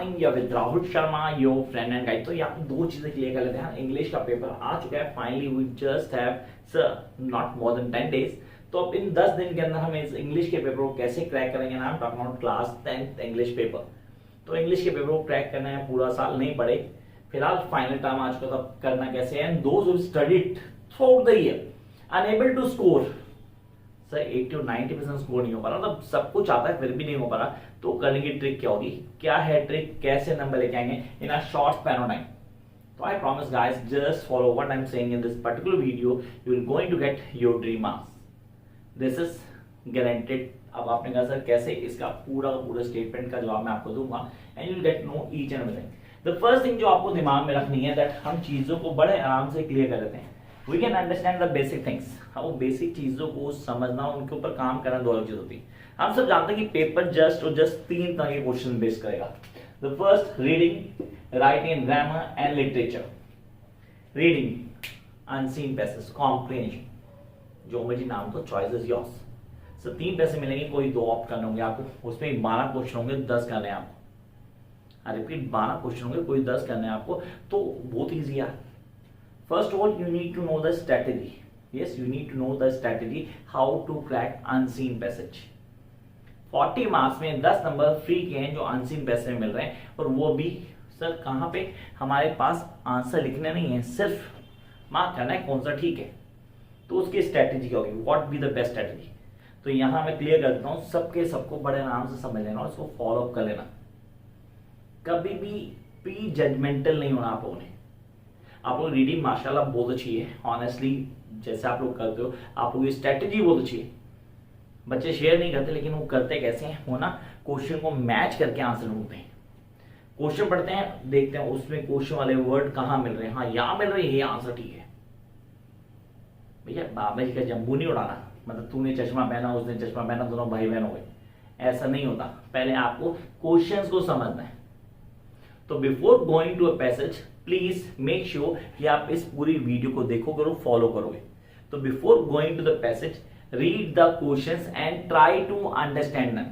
Morning, या with Rahul Sharma, your friend and guide. तो यहाँ पे दो चीजें क्लियर कर लेते हैं। इंग्लिश का पेपर आ चुका है finally, we just have sir not more than 10 days. तो अब इन 10 दिन के अंदर हम इस इंग्लिश के पेपर को कैसे क्रैक करेंगे ना, talking about class 10th English paper. तो इंग्लिश के पेपर को क्रैक करना है, पूरा साल नहीं पढ़े, फिलहाल फाइनल टाइम आ चुका, तब करना कैसे है। And those who studied through the year unable to score, sir 80 to 90% score नहीं हो पा रहा, मतलब सब कुछ आता है फिर भी नहीं हो पा रहा, तो करने की ट्रिक क्या होगी, क्या है ट्रिक, कैसे नंबर लेके आएंगे in a short span of time. तो I promise guys, just follow what I am saying in this particular video, you will going to get your dream marks, this is guaranteed. अब आपने कहा sir कैसे, इसका पूरा statement का जवाब मैं आपको दूंगा and you will get know each and everything. The first thing जो आपको दिमाग में रखनी है, दैट हम चीजों को बड़े आराम से क्लियर कर लेते हैं। We can understand the basic things. वो बेसिक चीजों को समझना, उनके ऊपर काम करना, दो अलग चीज होती है। हम सब जानते हैं कि पेपर जस्ट 3 तरह के क्वेश्चन बेस करेगा। The first, reading, writing, grammar and literature. Reading, unseen passage, comprehension, जो मर्जी नाम तो, चॉइस इज योर्स। सो 3 पैसे मिलेंगे, कोई 2 ऑप्ट करने होंगे आपको, उसमें 12 क्वेश्चन होंगे, 10 करने हैं आपको। आई रिपीट, 12 क्वेश्चन होंगे, कोई 10 करने हैं आपको, तो बहुत ईजी है। First of all, you need to know the strategy. Yes, you need to know the strategy how to crack unseen passage. 40 marks में 10 नंबर फ्री के हैं जो अनसीन पैसे में मिल रहे हैं, और वो भी सर कहाँ पे, हमारे पास आंसर लिखने नहीं है, सिर्फ मार्क करना है कौन सा ठीक है। तो उसकी स्ट्रेटेजी क्या होगी, what be the best strategy. तो यहाँ मैं क्लियर कर देता हूँ, सबके सबको बड़े आराम से समझ लेना और इसको फॉलो अप कर लेना। कभी भी प्री जजमेंटल नहीं होना आप लोगों ने। आप लोग रीडिंग माशाल्लाह बहुत अच्छी है, ऑनेस्टली जैसे आप लोग करते हो, आप लोग की स्ट्रेटेजी बहुत अच्छी है। बच्चे शेयर नहीं करते, लेकिन वो करते कैसे हैं, वो ना क्वेश्चन को मैच करके आंसर ढूंढते हैं। क्वेश्चन पढ़ते हैं, देखते हैं उसमें क्वेश्चन वाले वर्ड कहाँ मिल रहे हैं, हाँ यहाँ मिल रहे हैं, ये आंसर ठीक है। भैया बाबा जी का जम्बू नहीं उड़ाना, मतलब तूने चश्मा पहना उसने चश्मा पहना, दोनों भाई बहन हो गए, ऐसा नहीं होता। पहले आपको क्वेश्चंस को समझना है। तो before going to a passage, please make sure कि आप इस पूरी वीडियो को देखो करो, फॉलो करोगे। तो before going to the passage, read the questions and try to understand them.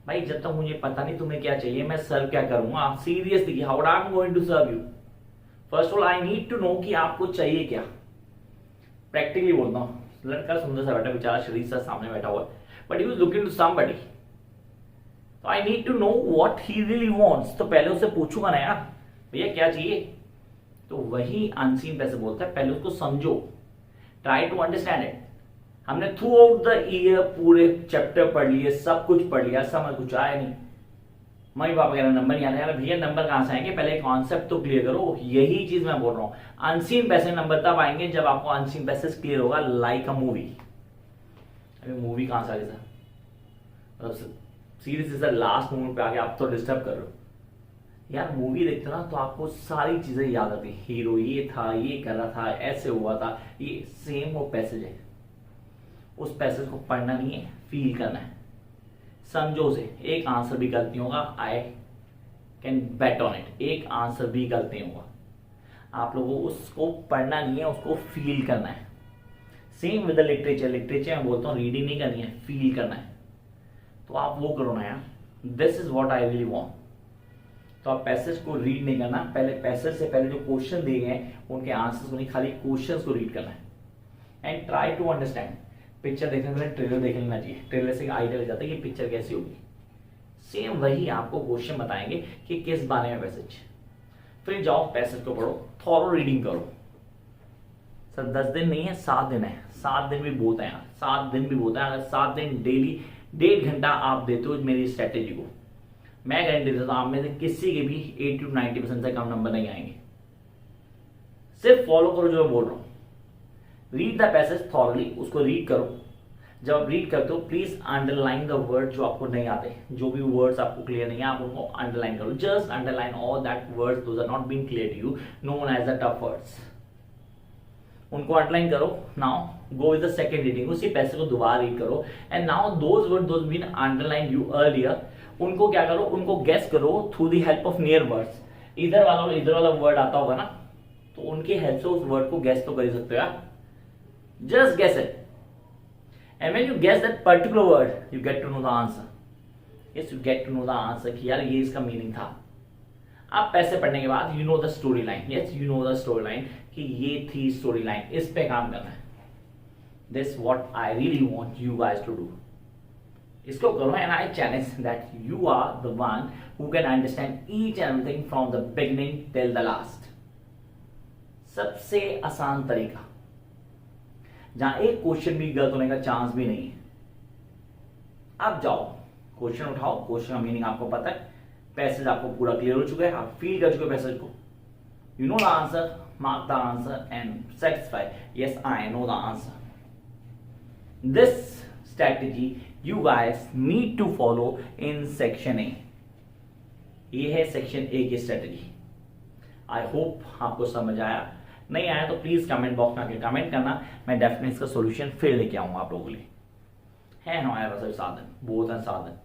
भाई जब तक मुझे पता नहीं तुम्हें क्या चाहिए, मैं सर्व क्या करूंगा, seriously how I am going to serve you. First of all I need to know कि आपको चाहिए क्या। प्रैक्टिकली बोलता हूँ, लड़का सुंदर सा बैठा, बेचारा शरीर सा सामने बैठा हुआ है, but he was looking to somebody, तो I need to know what he really wants. तो पहले उससे पूछूंगा ना यार, भैया क्या चाहिए। तो वही अनसीन पैसे बोलता है, पहले उसको समझो, ट्राई टू अंडरस्टैंड इट। हमने थ्रू आउट द ईयर पूरे चैप्टर पढ़ लिए, सब कुछ पढ़ लिया, समझ कुछ आया नहीं। मम्मी पापा कह रहे नंबर नहीं आया, भैया नंबर कहां से आएंगे, पहले कॉन्सेप्ट तो क्लियर करो। यही चीज मैं बोल रहा हूं, अनसीन पैसे नंबर तब आएंगे जब आपको अनसीन पैसे क्लियर होगा, लाइक अ मूवी। अभी मूवी कहां से आ गई sir, seriously sir last moment पे आके आप तो डिस्टर्ब कर रहे हो यार। मूवी देखते ना तो आपको सारी चीजें याद आती, हीरो ये था, ये कर रहा था, ऐसे हुआ था, ये सेम वो पैसेज है। उस पैसेज को पढ़ना नहीं है, फील करना है। समझो से, एक आंसर भी गलती होगा, I can bet on it, एक आंसर भी गलती होगा। आप लोगों को उसको पढ़ना नहीं है, उसको फील करना है। Same with the literature, literature मैं बोलता हूँ रीडिंग नहीं करनी है, फील करना है। तो आप वो करो ना यार, this is what I really want. तो आप पैसेज को रीड नहीं करना, पहले पैसेज से पहले जो क्वेश्चन दिए गए उनके आंसर्स को नहीं, खाली क्वेश्चंस को रीड करना है and try to understand. Picture देखने से पहले ट्रेलर देख लेना चाहिए, ट्रेलर से आइडिया लग जाता है कि पिक्चर कैसी होगी। सेम वही आपको क्वेश्चन बताएंगे कि किस बारे में पैसेज। फिर जाओ पैसेज को पढ़ो, थॉरो रीडिंग करो। सर 10 दिन नहीं है, 7 दिन है, 7 दिन भी बहुत है यार, 7 दिन भी बहुत है। अगर 7 दिन डेली 1.5 घंटा आप देते हो मेरी स्ट्रेटेजी को, मैं गारंटी देता हूं आप में से किसी के भी 80 to 90% से कम नंबर नहीं आएंगे। सिर्फ फॉलो करो जो मैं बोल रहा हूं। रीड द पैसेज थॉरली, उसको रीड करो। जब आप रीड करते हो प्लीज अंडरलाइन द वर्ड जो आपको नहीं आते, जो भी वर्ड्स आपको क्लियर नहीं है आप उनको अंडरलाइन करो। Just underline all that words those are not being clear to you, known as the tough words, उनको अंडरलाइन करो। Now go with the second reading, उसी पैसेज को दोबारा रीड करो and now those word those been underline you earlier, उनको क्या करो, उनको गेस करो through the help of near words. इधर वाला वर्ड आता होगा ना, तो उनकी हेल्प से उस वर्ड को गेस तो कर ही सकते हो यार। Just guess it and when you guess that particular word you get to know the answer. Yes you get to know the answer कि यार ये इसका मीनिंग था। आप पैसे पढ़ने के बाद you know the story line, yes you know the story line कि ये थी स्टोरी लाइन, इस पे काम करना है। This what I really want you guys to do. इसको करो and I challenge that you are the one who can understand each and everything from the beginning till the last. सबसे आसान तरीका जहां एक क्वेश्चन भी गलत होने का चांस भी नहीं है। आप जाओ, क्वेश्चन उठाओ, क्वेश्चन का मीनिंग आपको पता है, पैसेज आपको पूरा क्लियर हो चुका है, आप फील कर चुके हो पैसेज को, you know the answer, mark the answer and satisfy, yes I know the answer. This strategy you guys need to follow in section A. ये है सेक्शन ए की स्ट्रैटेजी। आई होप आपको समझ आया, नहीं आया तो प्लीज कमेंट बॉक्स में आके कमेंट करना, मैं डेफिनेटली इसका सॉल्यूशन फिर लेके आऊंगा आप लोगों के लिए। है हमारे पास साधन, बहुत है साधन।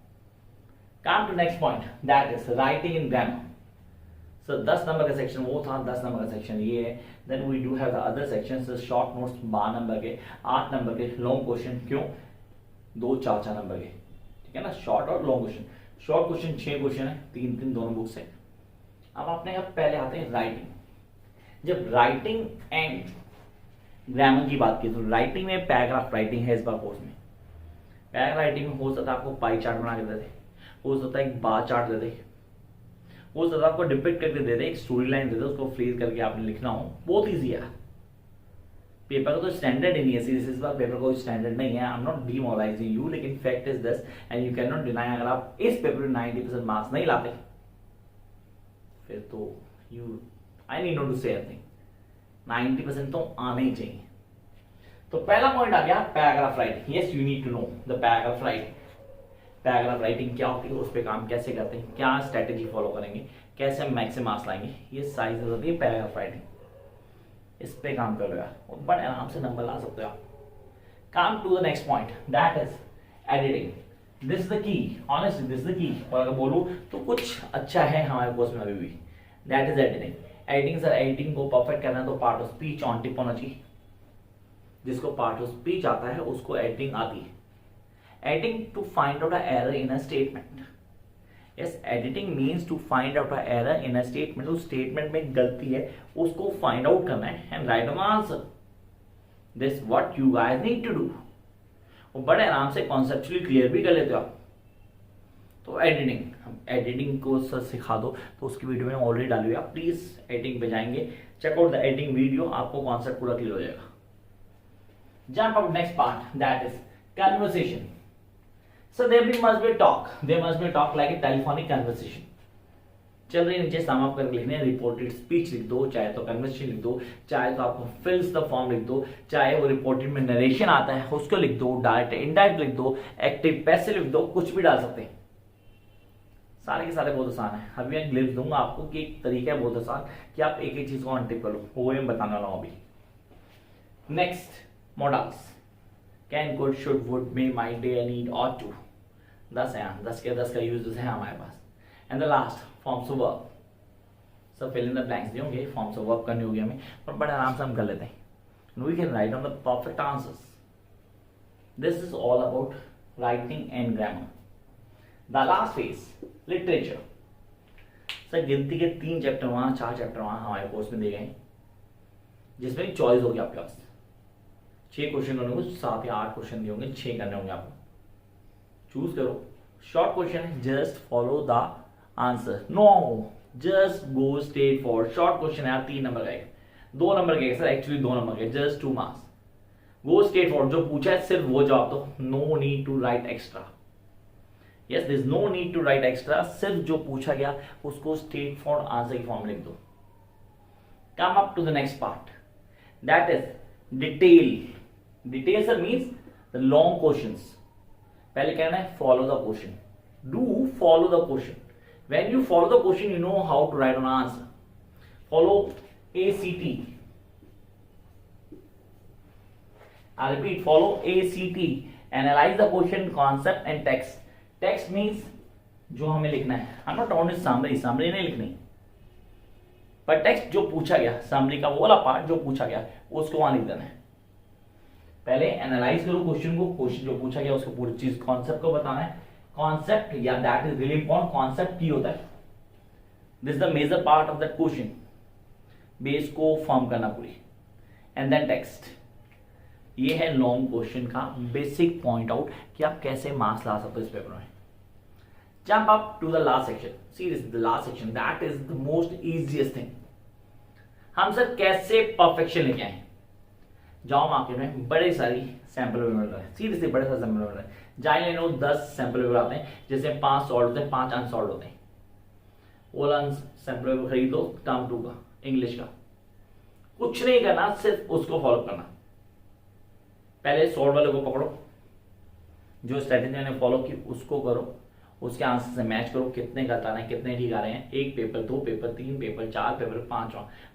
Come to next point, that is writing in grammar. So 10 number का सेक्शन वो था, 10 नंबर का सेक्शन ये है। Then we do have the other sections, short notes 12 number के, 8 नंबर के, लॉन्ग क्वेश्चन क्यों 2 4 नंबर के, ठीक है ना, शॉर्ट और long question. Short question 6 question है, 3 दोनों बुक से। अब अपने यहाँ पहले आते हैं राइटिंग। जब राइटिंग एंड ग्रामर की बात की तो राइटिंग में पैराग्राफ राइटिंग है इस बार कोर्स में। पैराग्राफ राइटिंग में हो सकता है आपको पाई चार्ट बना के दे दे, हो सकता है एक बार चार्ट दे दे, हो सकता है आपको डिपिक्ट करके दे दे, एक स्टोरी लाइन दे दे, उसको फ्रेज करके आपने लिखना हो। बहुत ईजी है। पेपर का तो स्टैंडर्ड ही नहीं है, सीरियस इस बार पेपर कोई स्टैंडर्ड नहीं है। I am not demoralizing you, लेकिन fact is this and you can not deny, अगर आप इस पेपर में 90% मार्क्स नहीं लाते फिर तो you I need not to say anything, 90% तो आने ही चाहिए। तो पहला पॉइंट आ गया paragraph writing. Yes you need to know the paragraph writing. Paragraph writing क्या होती है, उस पर काम कैसे करते हैं, क्या स्ट्रेटेजी फॉलो करेंगे, कैसे हम मैक्सिमम मार्क्स लाएंगे, ये सारी चीज होती है पैराग्राफ राइटिंग। इस पे काम कर रहा है और बड़े आराम से नंबर ला सकते हो आप। Come to the next point, that is editing. This is the key, honestly this is the key. और अगर बोलूं तो कुछ अच्छा है हमारे कोर्स में अभी भी, that is editing. Editing sir, editing को परफेक्ट करना है तो part of speech on tip होना चाहिए। जिसको पार्ट ऑफ स्पीच आता है उसको एडिटिंग आती है। Editing to find out an error in a statement. Yes, editing means to find out an error in a statement. उस statement में गलती है उसको find out करना है and write an answer. This what you guys need to do. वो बड़े आराम से conceptually clear भी कर लेते हो आप। तो editing, हम editing को सर सिखा दो तो उसकी वीडियो मैंने ऑलरेडी डाली हुई है, आप प्लीज editing पे जाएंगे, check out the editing video, आपको कॉन्सेप्ट पूरा क्लियर हो जाएगा। Jump up next part, that is conversation. So there must be a talk. There must be a talk like a telephonic conversation. चल रही नीचे sum up करके लिखने, reported speech लिख दो, चाहे तो कन्वर्सेशन लिख दो, चाहे तो आपको फिल्स द फॉर्म लिख दो, चाहे वो रिपोर्टेड में नरेशन आता है उसको लिख दो, डायरेक्ट इनडायरेक्ट लिख दो, एक्टिव पैसिव लिख दो, कुछ भी डाल सकते हैं। सारे के सारे बहुत आसान है। अभी मैं ग्लिप्स दूंगा आपको कि एक तरीका है बहुत आसान कि आप एक एक चीज को अनटिक कर लो, वो मैं बताने वाला हूं अभी। Next models, can, could, should, would, may, might, dare, need, ought to. 10 है, 10 का यूज है हमारे पास। And the last forms of verb. सब फिल इन द ब्लैंक्स नहीं होंगे, फॉर्म्स ऑफ वर्ब करनी होगी हमें, पर बड़े आराम से हम कर लेते हैं। We can write on the perfect answers. This is all about writing and grammar. The last phase, literature. Sir गिनती के 3 चैप्टर वहां, 4 चैप्टर वहां हमारे कोर्स में दिए गए, जिसमें चॉइस होगी आपके पास। 6 क्वेश्चन करने को 7 या 8 क्वेश्चन दिए होंगे, 6 करने होंगे आपको, चूज करो। शॉर्ट क्वेश्चन है, just follow the answer, no just go straight forward. Short question है, 3 नंबर का है, 2 नंबर के सर, एक्चुअली 2 नंबर के, just 2 marks. Go straight forward, जो पूछा है सिर्फ वो जवाब दो, no need to write extra. Yes this no need to write extra, सिर्फ जो पूछा गया उसको स्ट्रेट फॉरवर्ड आंसर की फॉर्म लिख दो। Come up to the next part, that is detail. Detail sir means the long questions. पहले कहना है follow the question, do follow the question. When you follow the question you know how to write on answer. Follow ACT, I repeat, follow ACT, analyze the question, concept and text. Text means जो हमें लिखना है, I'm not talking summary, summary नहीं लिखनी, पर text जो पूछा गया, समरी का वो वाला पार्ट जो पूछा गया उसको वहां लिख देना है। पहले एनालाइज करो क्वेश्चन को, क्वेश्चन जो पूछा गया उसको पूरी चीज कॉन्सेप्ट को बताना है, कॉन्सेप्ट या that is really important, concept की होता है, this the major part of that question, base को फॉर्म करना पूरी, एंड देन टेक्स्ट। ये है लॉन्ग क्वेश्चन का बेसिक पॉइंट आउट कि आप कैसे मार्क्स ला सकते हो इस पेपर में। Jump up to the last section, see this the last section, that is the most easiest thing. हम सर कैसे परफेक्शन लेके आए, जाओ मार्केट में बड़े सारी सैंपल पेपर मिल रहा है, सीधे से बड़े सारे सैंपल मिल रहा है, जाए ले लो 10 सैंपल पेपर आते हैं, जैसे 5 सॉल्व होते हैं, 5 अनसॉल्व होते हैं, वो सैंपल पेपर खरीद लो टर्म 2 का, इंग्लिश का, कुछ नहीं करना, सिर्फ उसको फॉलो करना। पहले सॉल्व वाले को पकड़ो, जो स्ट्रेटेजी मैंने फॉलो की उसको करो, उसके आंसर से मैच करो, कितने गलत आ रहे हैं, कितने ठीक आ रहे हैं, 1 पेपर 2 पेपर 3 पेपर 4 पेपर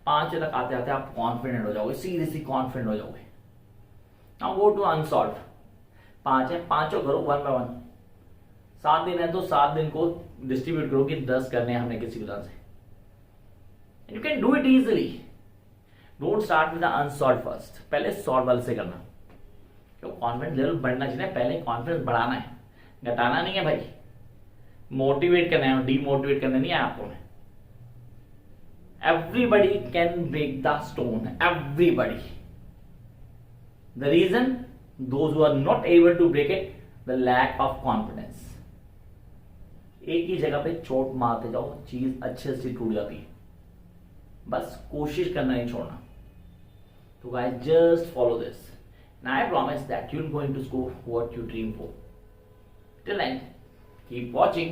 5 तक आते आते आप कॉन्फिडेंट हो जाओगे, सीरियसली कॉन्फिडेंट हो जाओगे। नाउ गो टू अनसॉल्व, 5 है, 5 करो 1 बाय 1, 7 दिन है तो 7 दिन को डिस्ट्रीब्यूट करो कि 10 करने हैं हमने किसी विधान से, you can do it easily. Don't start with the unsolve first, पहले सॉल्व वाले से करना, क्यों कॉन्फिडेंस लेवल बढ़ना चाहिए, पहले कॉन्फिडेंस बढ़ाना है, घटाना नहीं है भाई, मोटिवेट करना है, डीमोटिवेट करना नहीं है आपको। Everybody can break the stone, everybody. The reason those who are not able to break it, the lack of confidence. एक ही जगह पे चोट मारते जाओ, चीज अच्छे से टूट जाती है, बस कोशिश करना नहीं छोड़ना। तो guys just follow this and I promise that you're going to score what you dream for. Till then, keep watching.